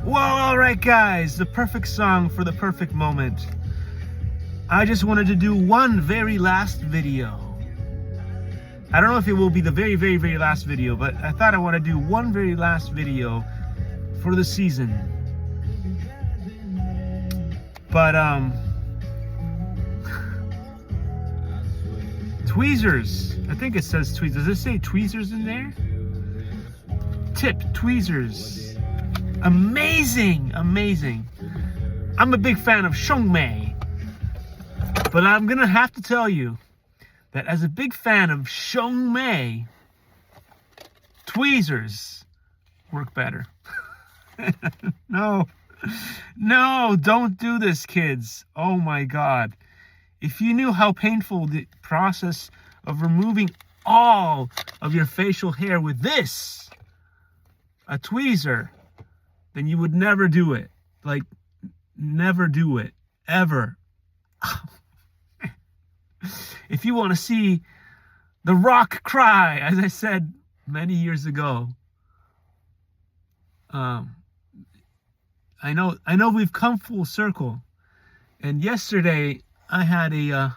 Well, alright guys, the perfect song for the perfect moment. I just wanted to do one very last video. I don't know if it will be the very last video, but I thought I want to do one very last video for the season. But, tweezers. I think it says tweezers. Does it say tweezers in there? Tip, tweezers. Amazing, amazing. I'm a big fan of Shongmei. But I'm gonna have to tell you that as a big fan of Shongmei, tweezers work better. No, don't do this, kids. Oh my God. If you knew how painful the process of removing all of your facial hair with this, a tweezer, then you would never do it. Like, never do it. Ever. If you want to see The Rock cry, as I said many years ago, I know we've come full circle. And yesterday I had a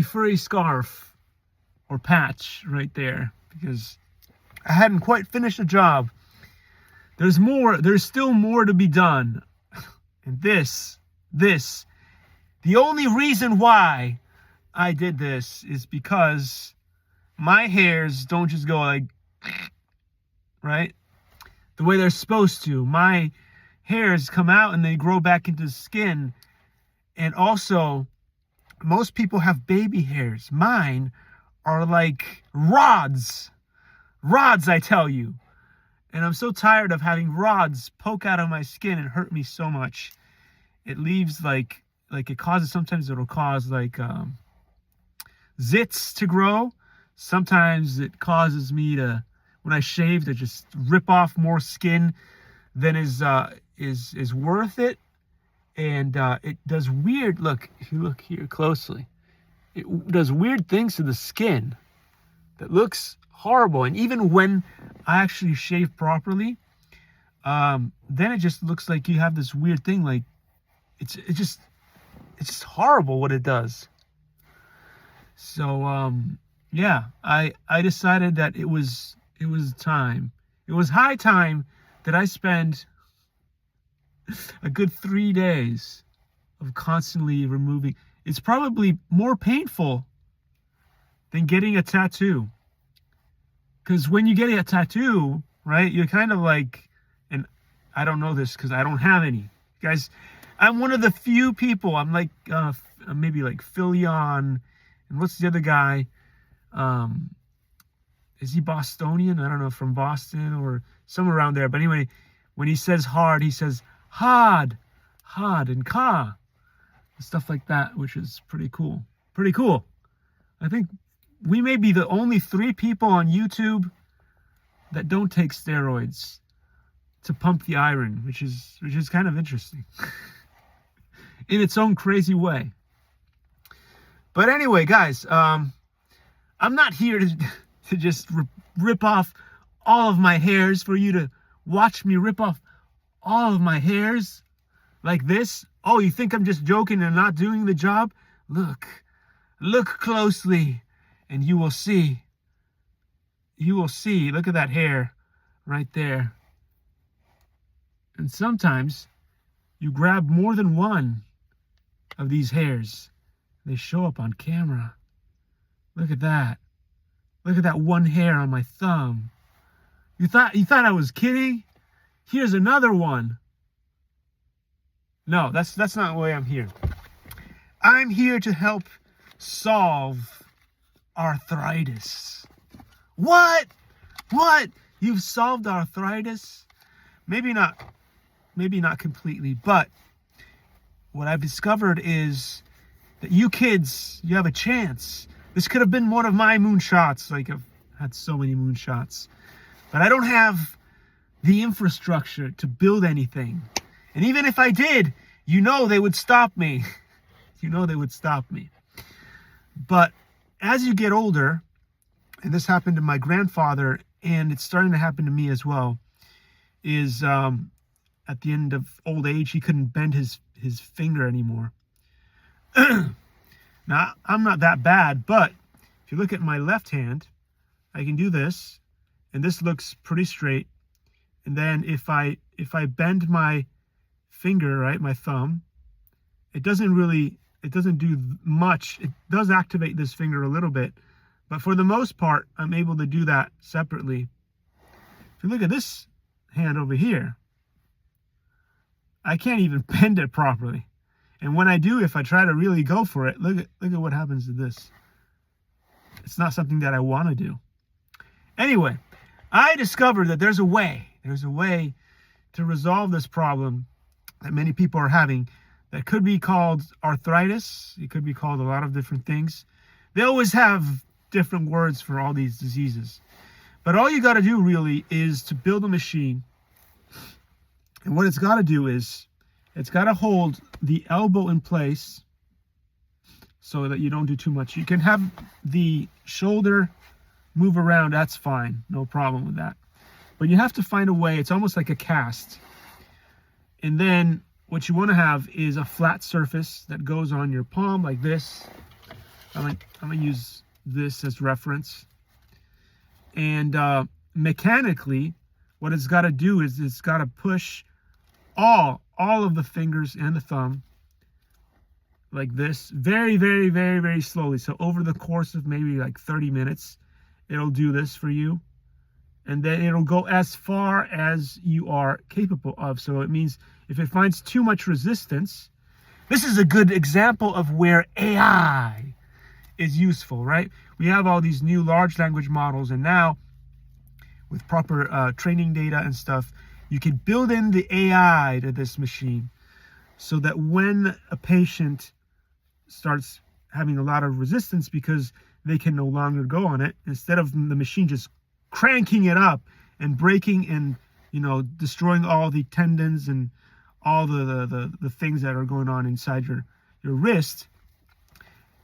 furry scarf or patch right there because I hadn't quite finished the job. There's still more to be done. And this, the only reason why I did this is because my hairs don't just go like, right? The way they're supposed to. My hairs come out and they grow back into the skin. And also, most people have baby hairs. Mine are like rods. Rods, I tell you. And I'm so tired of having rods poke out of my skin and hurt me so much. It leaves like it causes, sometimes it'll cause like zits to grow. Sometimes it causes me to, when I shave, to just rip off more skin than is worth it. And it does weird, look, if you look here closely, it does weird things to the skin that looks horrible. And even when I actually shave properly, then it just looks like you have this weird thing. Like it's just horrible what it does. So yeah, I decided that it was time. It was high time that I spend a good 3 days of constantly removing. It's probably more painful than getting a tattoo. Because when you get a tattoo, right, you're kind of like, and I don't know this because I don't have any. Guys, I'm one of the few people, I'm like, maybe like Philion, and what's the other guy? Is he Bostonian? I don't know, from Boston or somewhere around there. But anyway, when he says hard, he says hard, and ka, stuff like that, which is pretty cool. Pretty cool. I think we may be the only 3 people on YouTube that don't take steroids to pump the iron, which is kind of interesting in its own crazy way. But anyway, guys, I'm not here to just rip off all of my hairs for you to watch me rip off all of my hairs like this. Oh, you think I'm just joking and not doing the job? Look closely. And you will see, look at that hair right there. And sometimes you grab more than one of these hairs. They show up on camera. Look at that. Look at that one hair on my thumb. You thought I was kidding? Here's another one. No, that's not why I'm here. I'm here to help solve arthritis. What? You've solved arthritis? Maybe not completely, but what I've discovered is that you kids, you have a chance. This could have been one of my moonshots. Like, I've had so many moonshots, but I don't have the infrastructure to build anything. And even if I did, they would stop me. They would stop me. But as you get older, and this happened to my grandfather, and it's starting to happen to me as well, is at the end of old age, he couldn't bend his finger anymore. Now, I'm not that bad, but if you look at my left hand, I can do this, and this looks pretty straight. And then if I bend my finger, right, my thumb, it doesn't do much. It does activate this finger a little bit, but for the most part, I'm able to do that separately. If you look at this hand over here, I can't even bend it properly. And when I do, if I try to really go for it, look at what happens to this. It's not something that I want to do. Anyway, I discovered that there's a way to resolve this problem that many people are having that could be called arthritis. It could be called a lot of different things. They always have different words for all these diseases. But all you got to do really is to build a machine. And what it's got to do is it's got to hold the elbow in place so that you don't do too much. You can have the shoulder move around. That's fine. No problem with that. But you have to find a way. It's almost like a cast. And then what you want to have is a flat surface that goes on your palm like this. I'm going to use this as reference. And mechanically, what it's got to do is it's got to push all of the fingers and the thumb like this, very, very, very, very slowly. So over the course of maybe like 30 minutes, it'll do this for you. And then it'll go as far as you are capable of. So it means if it finds too much resistance, this is a good example of where AI is useful, right? We have all these new large language models, and now with proper training data and stuff, you can build in the AI to this machine so that when a patient starts having a lot of resistance because they can no longer go on it, instead of the machine just cranking it up and breaking and, you know, destroying all the tendons and all the things that are going on inside your wrist,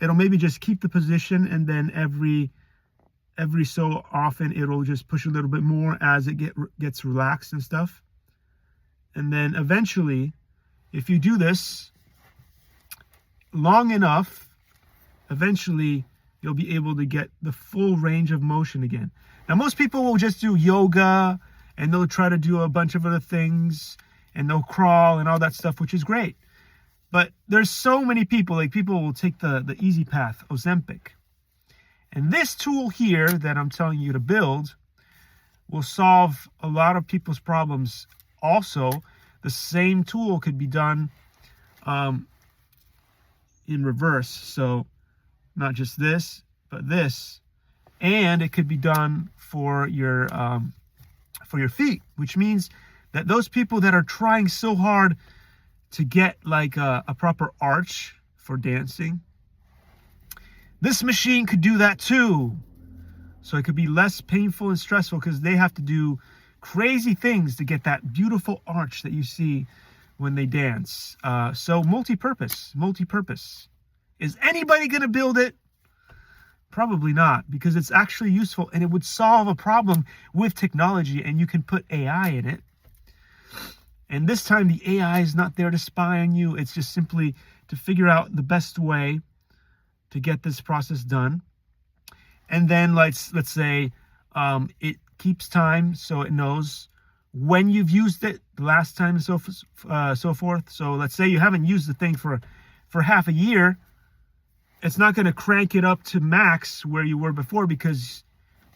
it'll maybe just keep the position, and then every so often it'll just push a little bit more as it gets relaxed and stuff. And then eventually, if you do this long enough, eventually you'll be able to get the full range of motion again. Now, most people will just do yoga, and they'll try to do a bunch of other things, and they'll crawl and all that stuff, which is great. But there's so many people, like people will take the easy path, Ozempic. And this tool here that I'm telling you to build will solve a lot of people's problems. Also, the same tool could be done in reverse. So not just this, but this. And it could be done for your feet, which means that those people that are trying so hard to get like a proper arch for dancing, this machine could do that too. So it could be less painful and stressful because they have to do crazy things to get that beautiful arch that you see when they dance. So multi-purpose. Is anybody going to build it? Probably not, because it's actually useful and it would solve a problem with technology, and you can put AI in it. And this time the AI is not there to spy on you. It's just simply to figure out the best way to get this process done. And then let's say it keeps time, so it knows when you've used it the last time, and so forth. So let's say you haven't used the thing for half a year. It's not going to crank it up to max where you were before, because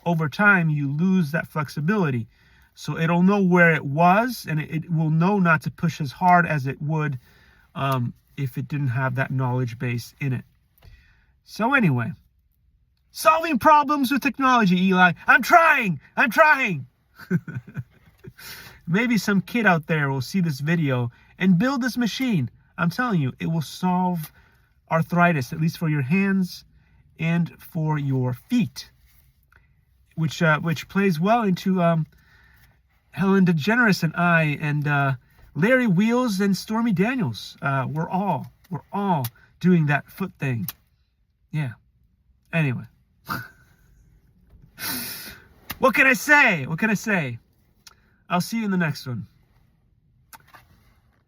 over time you lose that flexibility. So it'll know where it was, and it will know not to push as hard as it would if it didn't have that knowledge base in it. So anyway, solving problems with technology, Eli. I'm trying. Maybe some kid out there will see this video and build this machine. I'm telling you, it will solve arthritis, at least for your hands and for your feet, which plays well into Helen DeGeneres and I and Larry Wheels and Stormy Daniels. We're all doing that foot thing. Yeah. Anyway. What can I say? I'll see you in the next one.